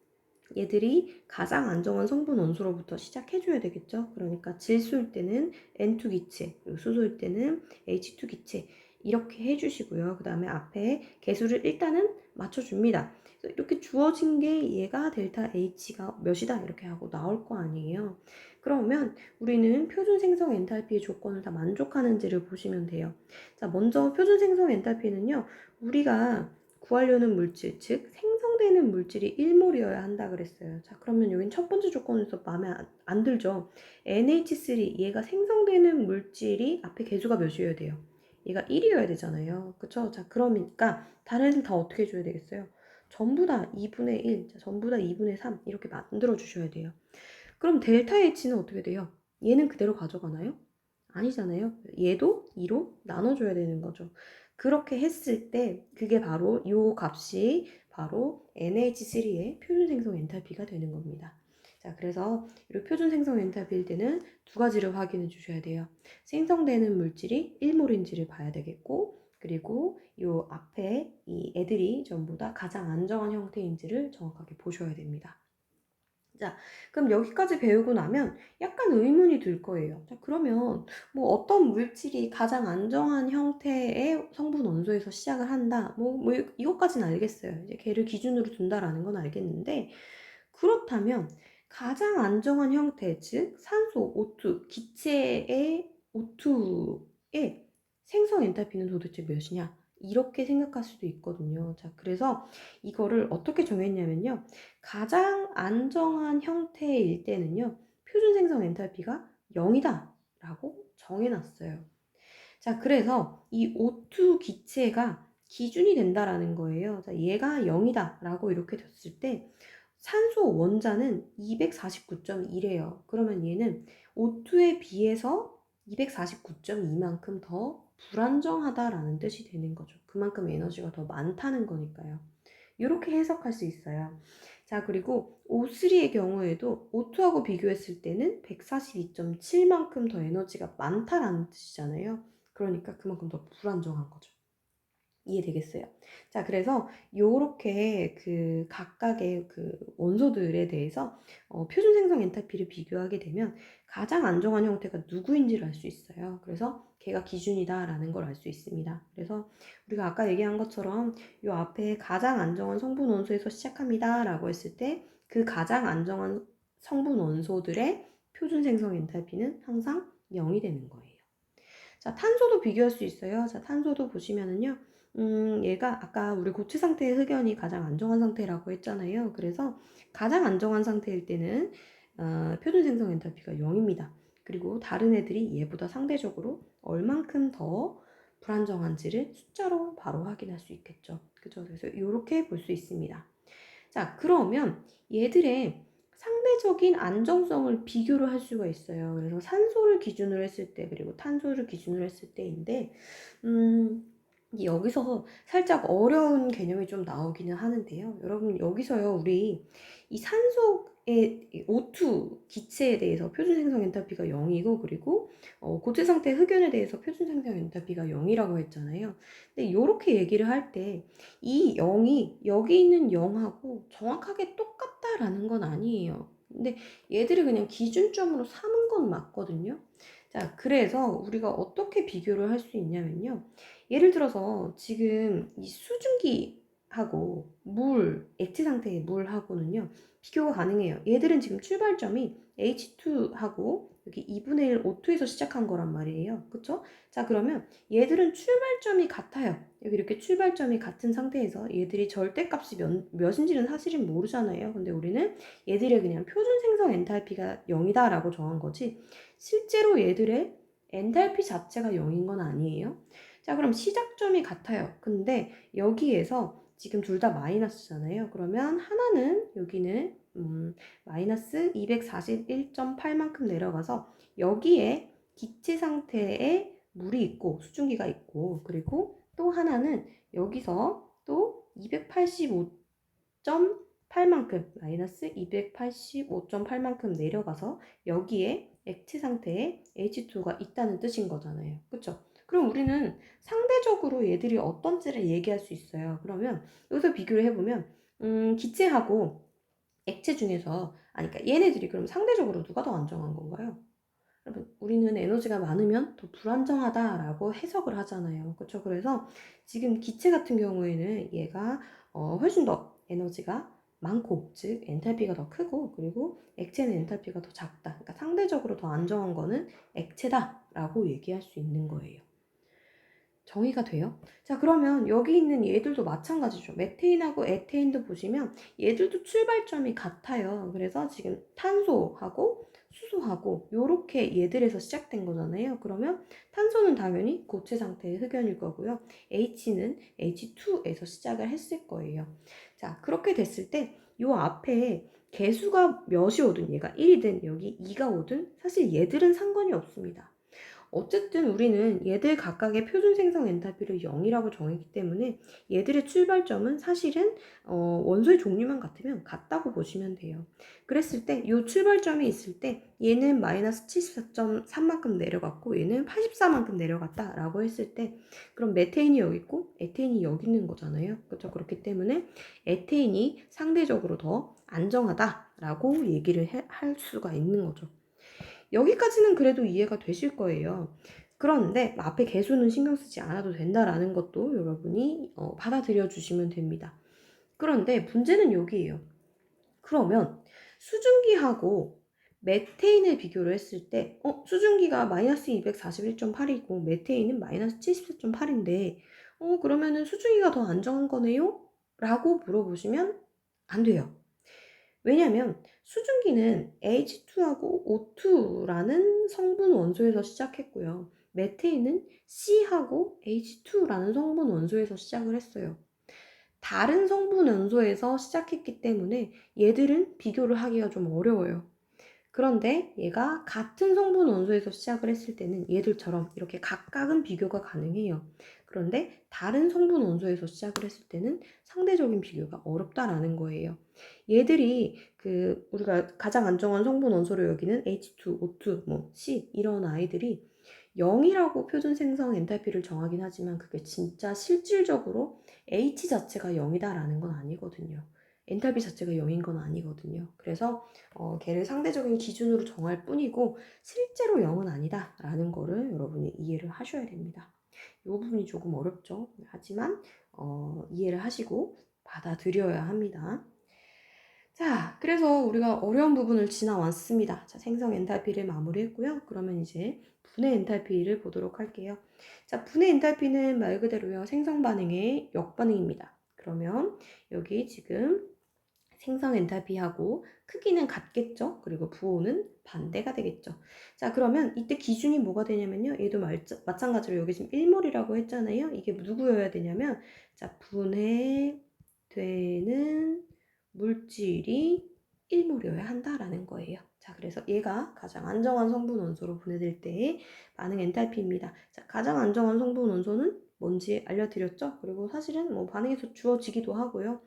얘들이 가장 안정한 성분 원소로부터 시작해줘야 되겠죠. 그러니까 질소일 때는 N2 기체, 그리고 수소일 때는 H2 기체 이렇게 해주시고요. 그 다음에 앞에 개수를 일단은 맞춰줍니다. 이렇게 주어진 게 얘가 델타 H가 몇이다 이렇게 하고 나올 거 아니에요. 그러면 우리는 표준 생성 엔탈피의 조건을 다 만족하는지를 보시면 돼요. 자, 먼저 표준 생성 엔탈피는요. 우리가 구하려는 물질, 즉 생성되는 물질이 1몰이어야 한다 그랬어요. 자, 그러면 여긴 첫 번째 조건에서 마음에 안 들죠. NH3 얘가 생성되는 물질이 앞에 개수가 몇이어야 돼요? 얘가 1이어야 되잖아요. 그쵸? 자, 그러니까 다른 애들 다 어떻게 해줘야 되겠어요? 전부 다 2분의 1, 자, 전부 다 2분의 3 이렇게 만들어 주셔야 돼요. 그럼 델타 H는 어떻게 돼요? 얘는 그대로 가져가나요? 아니잖아요. 얘도 2로 나눠줘야 되는 거죠. 그렇게 했을 때 그게 바로 요 값이 바로 NH3의 표준 생성 엔탈피가 되는 겁니다. 자, 그래서 이 표준 생성 엔탈피일 때는 두 가지를 확인해 주셔야 돼요. 생성되는 물질이 1몰인지를 봐야 되겠고, 그리고 요 앞에 이 애들이 전부 다 가장 안정한 형태인지를 정확하게 보셔야 됩니다. 자, 그럼 여기까지 배우고 나면 약간 의문이 들 거예요. 자, 그러면 어떤 물질이 가장 안정한 형태의 성분 원소에서 시작을 한다. 이것까지는 알겠어요. 이제 걔를 기준으로 둔다라는 건 알겠는데, 그렇다면 가장 안정한 형태, 즉 산소, O2, 기체의 O2의 생성 엔탈피는 도대체 몇이냐? 이렇게 생각할 수도 있거든요. 자, 그래서 이거를 어떻게 정했냐면요. 가장 안정한 형태일 때는요. 표준 생성 엔탈피가 0이다 라고 정해놨어요. 자, 그래서 이 O2 기체가 기준이 된다라는 거예요. 자, 얘가 0이다 라고 이렇게 됐을 때 산소 원자는 249.1이에요. 그러면 얘는 O2에 비해서 249.2만큼 더 불안정하다라는 뜻이 되는 거죠. 그만큼 에너지가 더 많다는 거니까요. 이렇게 해석할 수 있어요. 자, 그리고 O3의 경우에도 O2하고 비교했을 때는 142.7만큼 더 에너지가 많다라는 뜻이잖아요. 그러니까 그만큼 더 불안정한 거죠. 이해되겠어요? 자, 그래서 요렇게 그 각각의 그 원소들에 대해서 표준 생성 엔탈피를 비교하게 되면 가장 안정한 형태가 누구인지를 알 수 있어요. 그래서 걔가 기준이다라는 걸 알 수 있습니다. 그래서 우리가 아까 얘기한 것처럼 요 앞에 가장 안정한 성분 원소에서 시작합니다라고 했을 때 그 가장 안정한 성분 원소들의 표준 생성 엔탈피는 항상 0이 되는 거예요. 자, 탄소도 비교할 수 있어요. 자, 탄소도 보시면은요. 얘가 아까 우리 고체 상태의 흑연이 가장 안정한 상태라고 했잖아요. 그래서 가장 안정한 상태일 때는 표준 생성 엔탈피가 0입니다. 그리고 다른 애들이 얘보다 상대적으로 얼만큼 더 불안정한지를 숫자로 바로 확인할 수 있겠죠. 그죠? 그래서 이렇게 볼 수 있습니다. 자, 그러면 얘들의 상대적인 안정성을 비교를 할 수가 있어요. 그래서 산소를 기준으로 했을 때, 그리고 탄소를 기준으로 했을 때인데, 여기서 살짝 어려운 개념이 좀 나오기는 하는데요. 여러분, 여기서요, 우리 이 산소의 O2 기체에 대해서 표준 생성 엔탈피가 0이고, 그리고 고체 상태 흑연에 대해서 표준 생성 엔탈피가 0이라고 했잖아요. 근데 이렇게 얘기를 할 때, 이 0이 여기 있는 0하고 정확하게 똑같다라는 건 아니에요. 근데 얘들을 그냥 기준점으로 삼은 건 맞거든요. 자, 그래서 우리가 어떻게 비교를 할 수 있냐면요. 예를 들어서 지금 이 수증기하고 물, 액체 상태의 물하고는요, 비교가 가능해요. 얘들은 지금 출발점이 H2하고 여기 2분의 1 O2에서 시작한 거란 말이에요. 그쵸? 자, 그러면 얘들은 출발점이 같아요. 여기 이렇게 출발점이 같은 상태에서 얘들이 절대값이 몇인지는 사실은 모르잖아요. 근데 우리는 얘들의 그냥 표준 생성 엔탈피가 0이다 라고 정한 거지, 실제로 얘들의 엔탈피 자체가 0인 건 아니에요. 자, 그럼 시작점이 같아요. 근데 여기에서 지금 둘 다 마이너스잖아요. 그러면 하나는 여기는 마이너스 241.8만큼 내려가서 여기에 기체 상태에 물이 있고 수증기가 있고, 그리고 또 하나는 여기서 또 285.8만큼 마이너스 285.8만큼 내려가서 여기에 액체 상태에 H2가 있다는 뜻인 거잖아요. 그쵸? 그럼 우리는 상대적으로 얘들이 어떤지를 얘기할 수 있어요. 그러면 여기서 비교를 해보면 기체하고 액체 중에서 그러니까 얘네들이 그럼 상대적으로 누가 더 안정한 건가요? 여러분, 우리는 에너지가 많으면 더 불안정하다라고 해석을 하잖아요. 그렇죠? 그래서 지금 기체 같은 경우에는 얘가 훨씬 더 에너지가 많고, 즉 엔탈피가 더 크고, 그리고 액체는 엔탈피가 더 작다. 그러니까 상대적으로 더 안정한 거는 액체다라고 얘기할 수 있는 거예요. 정의가 돼요? 자, 그러면 여기 있는 얘들도 마찬가지죠. 메테인하고 에테인도 보시면 얘들도 출발점이 같아요. 그래서 지금 탄소하고 수소하고 요렇게 얘들에서 시작된 거잖아요. 그러면 탄소는 당연히 고체 상태의 흑연일 거고요. H는 H2에서 시작을 했을 거예요. 자, 그렇게 됐을 때 요 앞에 개수가 몇이 오든, 얘가 1이든 여기 2가 오든 사실 얘들은 상관이 없습니다. 어쨌든 우리는 얘들 각각의 표준 생성 엔탈피를 0이라고 정했기 때문에 얘들의 출발점은 사실은 원소의 종류만 같으면 같다고 보시면 돼요. 그랬을 때 이 출발점이 있을 때 얘는 마이너스 74.3만큼 내려갔고 얘는 84만큼 내려갔다 라고 했을 때, 그럼 메테인이 여기 있고 에테인이 여기 있는 거잖아요. 그렇죠? 그렇기 때문에 에테인이 상대적으로 더 안정하다 라고 얘기를 할 수가 있는 거죠. 여기까지는 그래도 이해가 되실 거예요. 그런데 앞에 개수는 신경 쓰지 않아도 된다라는 것도 여러분이 받아들여 주시면 됩니다. 그런데 문제는 여기에요. 그러면 수증기하고 메테인을 비교를 했을 때 수증기가 마이너스 241.8이고 메테인은 마이너스 74.8인데 그러면은 수증기가 더 안정한 거네요? 라고 물어보시면 안 돼요. 왜냐면 수증기는 H2하고 O2라는 성분 원소에서 시작했고요. 메테인은 C하고 H2라는 성분 원소에서 시작을 했어요. 다른 성분 원소에서 시작했기 때문에 얘들은 비교를 하기가 좀 어려워요. 그런데 얘가 같은 성분 원소에서 시작을 했을 때는 얘들처럼 이렇게 각각은 비교가 가능해요. 그런데 다른 성분 원소에서 시작을 했을 때는 상대적인 비교가 어렵다라는 거예요. 얘들이 우리가 가장 안정한 성분 원소로 여기는 H2, O2, 뭐 C 이런 아이들이 0이라고 표준 생성 엔탈피를 정하긴 하지만 그게 진짜 실질적으로 H 자체가 0이다라는 건 아니거든요. 엔탈피 자체가 0인 건 아니거든요. 그래서 걔를 상대적인 기준으로 정할 뿐이고 실제로 0은 아니다라는 거를 여러분이 이해를 하셔야 됩니다. 이 부분이 조금 어렵죠. 하지만 이해를 하시고 받아들여야 합니다. 자, 그래서 우리가 어려운 부분을 지나왔습니다. 자, 생성 엔탈피를 마무리했고요. 그러면 이제 분해 엔탈피를 보도록 할게요. 자, 분해 엔탈피는 말 그대로요. 생성 반응의 역반응입니다. 그러면 여기 지금 생성 엔탈피하고 크기는 같겠죠? 그리고 부호는 반대가 되겠죠. 자, 그러면 이때 기준이 뭐가 되냐면요. 얘도 마찬가지로 여기 지금 1몰이라고 했잖아요. 이게 누구여야 되냐면, 자, 분해되는 물질이 1몰이어야 한다라는 거예요. 자, 그래서 얘가 가장 안정한 성분 원소로 분해될 때의 반응 엔탈피입니다. 자, 가장 안정한 성분 원소는 뭔지 알려드렸죠? 그리고 사실은 뭐 반응에서 주어지기도 하고요.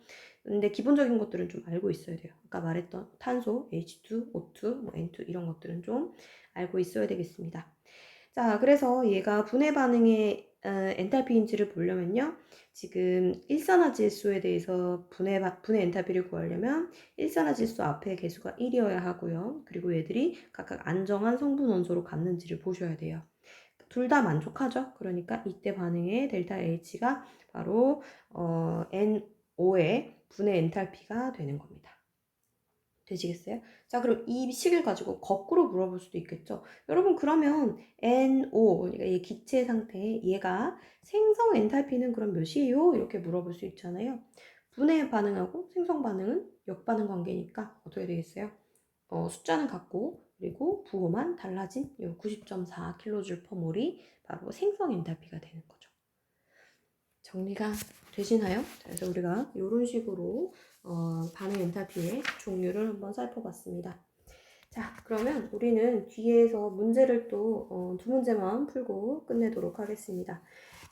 근데 기본적인 것들은 좀 알고 있어야 돼요. 아까 말했던 탄소, H2, O2, 뭐 N2 이런 것들은 좀 알고 있어야 되겠습니다. 자, 그래서 얘가 분해 반응의 엔탈피인지를 보려면요. 지금 일산화질소에 대해서 분해 엔탈피를 구하려면 일산화질소 앞에 개수가 1이어야 하고요. 그리고 얘들이 각각 안정한 성분 원소로 같는지를 보셔야 돼요. 둘 다 만족하죠. 그러니까 이때 반응의 델타 H가 바로 NO의 분해 엔탈피가 되는 겁니다. 되시겠어요? 자, 그럼 이 식을 가지고 거꾸로 물어볼 수도 있겠죠. 여러분, 그러면 NO, 그러니까 얘 기체 상태, 얘가 생성 엔탈피는 그럼 몇이에요? 이렇게 물어볼 수 있잖아요. 분해 반응하고 생성 반응은 역반응 관계니까 어떻게 되겠어요? 숫자는 같고 그리고 부호만 달라진 요 90.4kJ/몰이 바로 생성 엔탈피가 되는 거죠. 정리가 되시나요? 그래서 우리가 이런 식으로 반응 엔탈피의 종류를 한번 살펴봤습니다. 자, 그러면 우리는 뒤에서 문제를 또 두 문제만 풀고 끝내도록 하겠습니다.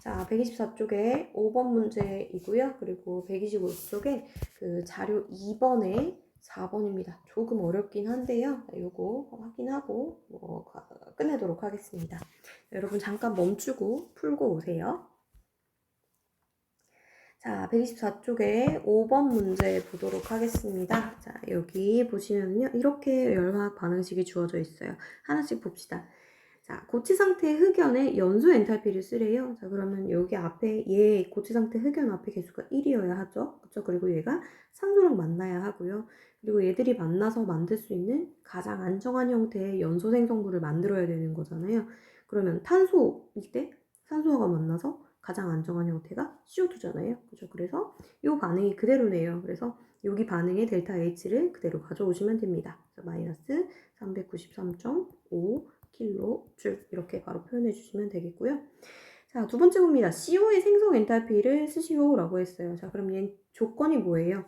자, 124쪽에 5번 문제이고요. 그리고 125쪽에 그 자료 2번에 4번입니다. 조금 어렵긴 한데요. 요거 확인하고 끝내도록 하겠습니다. 여러분 잠깐 멈추고 풀고 오세요. 자, 124쪽에 5번 문제 보도록 하겠습니다. 자, 여기 보시면요. 이렇게 열화학 반응식이 주어져 있어요. 하나씩 봅시다. 자, 고체 상태 흑연의 연소 엔탈피를 쓰래요. 자, 그러면 여기 앞에 얘 고체 상태 흑연 앞에 개수가 1이어야 하죠. 그렇죠? 그리고 얘가 산소랑 만나야 하고요. 그리고 얘들이 만나서 만들 수 있는 가장 안정한 형태의 연소 생성물을 만들어야 되는 거잖아요. 그러면 탄소일 때 산소가 만나서 가장 안정한 형태가 CO2잖아요. 그죠? 그래서 이 반응이 그대로네요. 그래서 여기 반응의 델타 H를 그대로 가져오시면 됩니다. 마이너스 393.5 킬로줄 이렇게 바로 표현해 주시면 되겠고요. 자, 두 번째 봅니다. CO의 생성 엔탈피를 쓰시오라고 했어요. 자, 그럼 얘 조건이 뭐예요?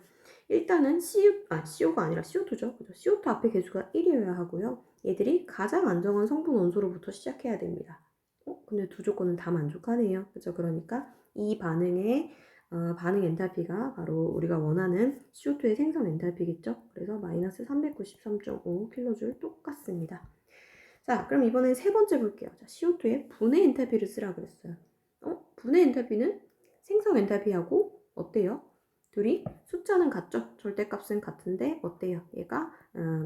일단은 CO가 아니라 CO2죠. 그죠? CO2 앞에 개수가 1이어야 하고요. 얘들이 가장 안정한 성분 원소로부터 시작해야 됩니다. 근데 두 조건은 다 만족하네요. 그죠? 그러니까 이 반응의 반응 엔탈피가 바로 우리가 원하는 CO2의 생성 엔탈피겠죠? 그래서 마이너스 393.5kJ 똑같습니다. 자, 그럼 이번엔 세 번째 볼게요. 자, CO2의 분해 엔탈피를 쓰라 그랬어요. 분해 엔탈피는 생성 엔탈피하고 어때요? 둘이 숫자는 같죠? 절대값은 같은데 어때요? 얘가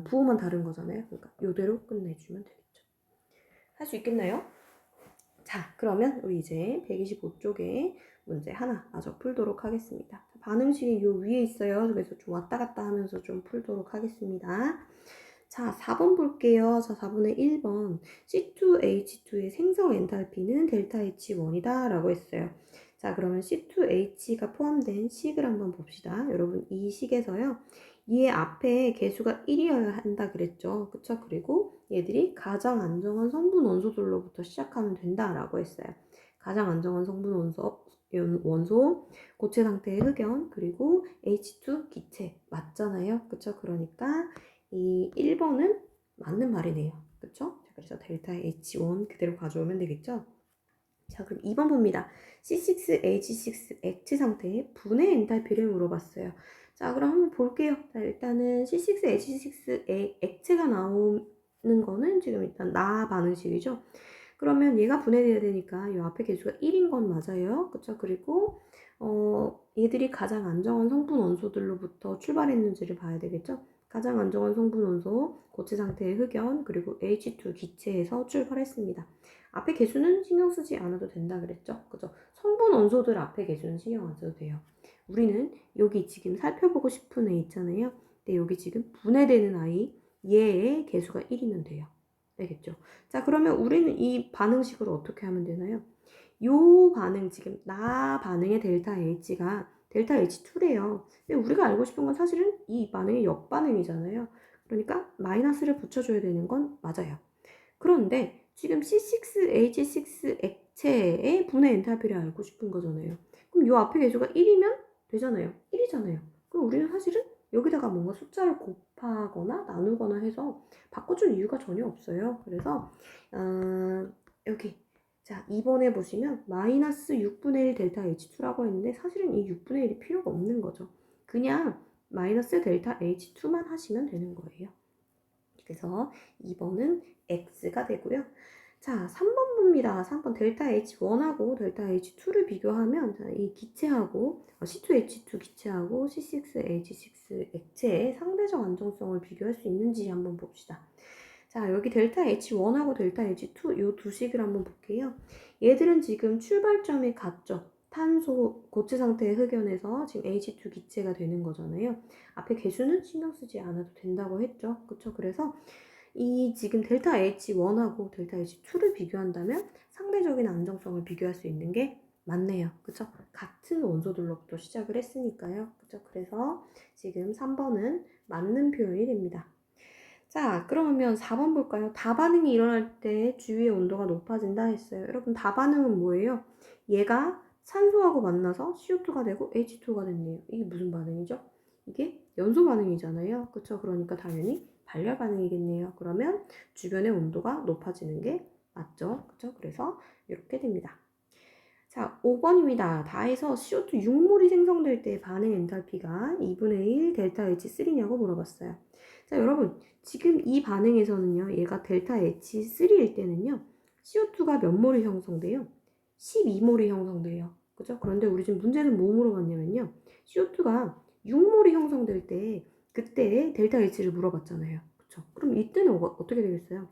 부호만 다른 거잖아요. 그러니까 이대로 끝내주면 되겠죠. 할 수 있겠나요? 자, 그러면 우리 이제 125쪽에 문제 하나 마저 풀도록 하겠습니다. 반응식이 요 위에 있어요. 그래서 좀 왔다 갔다 하면서 좀 풀도록 하겠습니다. 자, 4번 볼게요. 자, 4번의 1번. C2H2의 생성 엔탈피는 델타 H1이다 라고 했어요. 자, 그러면 C2H가 포함된 식을 한번 봅시다. 여러분, 이 식에서요. 얘 앞에 개수가 1이어야 한다 그랬죠. 그쵸? 그리고 얘들이 가장 안정한 성분 원소들로부터 시작하면 된다라고 했어요. 가장 안정한 성분 원소, 고체 상태의 흑연, 그리고 H2 기체 맞잖아요. 그쵸? 그러니까 이 1번은 맞는 말이네요. 그쵸? 자, 그래서 델타 H1 그대로 가져오면 되겠죠? 자, 그럼 2번 봅니다. C6H6 액체 상태의 분해 엔탈피를 물어봤어요. 자, 그럼 한번 볼게요. 자, 일단은 C6H6 액체가 나오는 거는 지금 일단 나 반응식이죠. 그러면 얘가 분해돼야 되니까 이 앞에 개수가 1인 건 맞아요. 그쵸? 그리고 얘들이 가장 안정한 성분 원소들로부터 출발했는지를 봐야 되겠죠? 가장 안정한 성분 원소, 고체 상태의 흑연, 그리고 H2 기체에서 출발했습니다. 앞에 개수는 신경 쓰지 않아도 된다 그랬죠? 그죠? 성분 원소들 앞에 개수는 신경 안 써도 돼요. 우리는 여기 지금 살펴보고 싶은 애 있잖아요. 근데 여기 지금 분해되는 아이, 얘의 개수가 1이면 돼요. 알겠죠? 자, 그러면 우리는 이 반응식으로 어떻게 하면 되나요? 요 반응, 지금 나 반응의 델타 H가 델타 H2래요. 근데 우리가 알고 싶은 건 사실은 이 반응의 역반응이잖아요. 그러니까 마이너스를 붙여줘야 되는 건 맞아요. 그런데 지금 C6H6 액체의 분해 엔탈피를 알고 싶은 거잖아요. 그럼 요 앞에 개수가 1이면 되잖아요. 1이잖아요. 그럼 우리는 사실은 여기다가 뭔가 숫자를 곱하거나 나누거나 해서 바꿔줄 이유가 전혀 없어요. 그래서 여기 자 2번에 보시면 마이너스 6분의 1 델타 H2라고 했는데 사실은 이 6분의 1이 필요가 없는 거죠. 그냥 마이너스 델타 H2만 하시면 되는 거예요. 그래서 2번은 X가 되고요. 자, 3번 봅니다. 3번 델타 H1하고 델타 H2를 비교하면 이 기체하고 C2H2 기체하고 C6H6 액체의 상대적 안정성을 비교할 수 있는지 한번 봅시다. 자, 여기 델타 H1하고 델타 H2 이 두 식을 한번 볼게요. 얘들은 지금 출발점이 같죠. 탄소 고체 상태의 흑연에서 지금 H2 기체가 되는 거잖아요. 앞에 개수는 신경 쓰지 않아도 된다고 했죠. 그쵸? 그래서 이 지금 델타 H1하고 델타 H2를 비교한다면 상대적인 안정성을 비교할 수 있는 게 맞네요. 그쵸? 같은 원소들로부터 시작을 했으니까요. 그쵸? 그래서 지금 3번은 맞는 표현이 됩니다. 자, 그러면 4번 볼까요? 다반응이 일어날 때 주위의 온도가 높아진다 했어요. 여러분, 다반응은 뭐예요? 얘가 산소하고 만나서 CO2가 되고 H2가 됐네요. 이게 무슨 반응이죠? 이게 연소 반응이잖아요. 그쵸? 그러니까 당연히 발열 반응이겠네요. 그러면 주변의 온도가 높아지는 게 맞죠? 그쵸? 그래서 이렇게 됩니다. 자, 5번입니다. 다에서 CO2 6몰이 생성될 때 반응 엔탈피가 2분의 1 델타 H3냐고 물어봤어요. 자, 여러분, 지금 이 반응에서는요, 얘가 델타 H3일 때는요, CO2가 몇 몰이 형성돼요? 12몰이 형성돼요. 그죠? 그런데 우리 지금 문제는 뭐 물어봤냐면요, CO2가 6몰이 형성될 때, 그때 델타 H를 물어봤잖아요. 그쵸? 그럼 이때는 어떻게 되겠어요?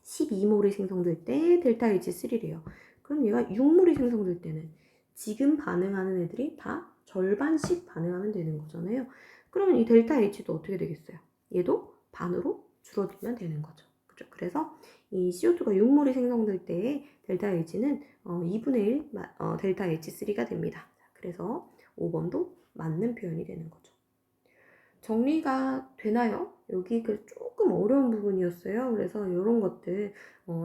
12몰이 생성될 때 델타 H3래요. 그럼 얘가 6몰이 생성될 때는 지금 반응하는 애들이 다 절반씩 반응하면 되는 거잖아요. 그러면 이 델타 H도 어떻게 되겠어요? 얘도 반으로 줄어들면 되는 거죠. 그렇죠? 그래서 이 CO2가 6몰이 생성될 때 델타 H는 2분의 1 델타 H3가 됩니다. 그래서 5번도 맞는 표현이 되는 거죠. 정리가 되나요? 여기 조금 어려운 부분이었어요. 그래서 이런 것들,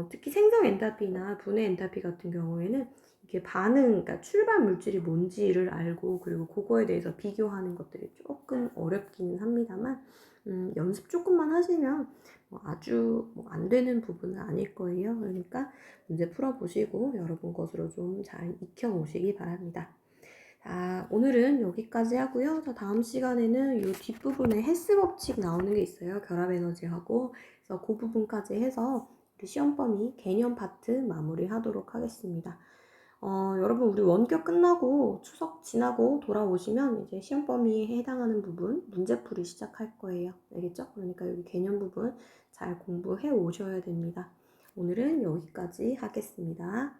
특히 생성 엔탈피나 분해 엔탈피 같은 경우에는 이게 반응, 그러니까 출발 물질이 뭔지를 알고 그리고 그거에 대해서 비교하는 것들이 조금 어렵기는 합니다만, 연습 조금만 하시면 아주 안 되는 부분은 아닐 거예요. 그러니까 문제 풀어보시고 여러분 것으로 좀 잘 익혀오시기 바랍니다. 자, 오늘은 여기까지 하고요. 자, 다음 시간에는 이 뒷부분에 헬스 법칙 나오는 게 있어요. 결합 에너지하고. 그래서 그 부분까지 해서 우리 시험 범위 개념 파트 마무리 하도록 하겠습니다. 여러분, 우리 원격 끝나고 추석 지나고 돌아오시면 이제 시험 범위에 해당하는 부분 문제풀이 시작할 거예요. 알겠죠? 그러니까 여기 개념 부분 잘 공부해 오셔야 됩니다. 오늘은 여기까지 하겠습니다.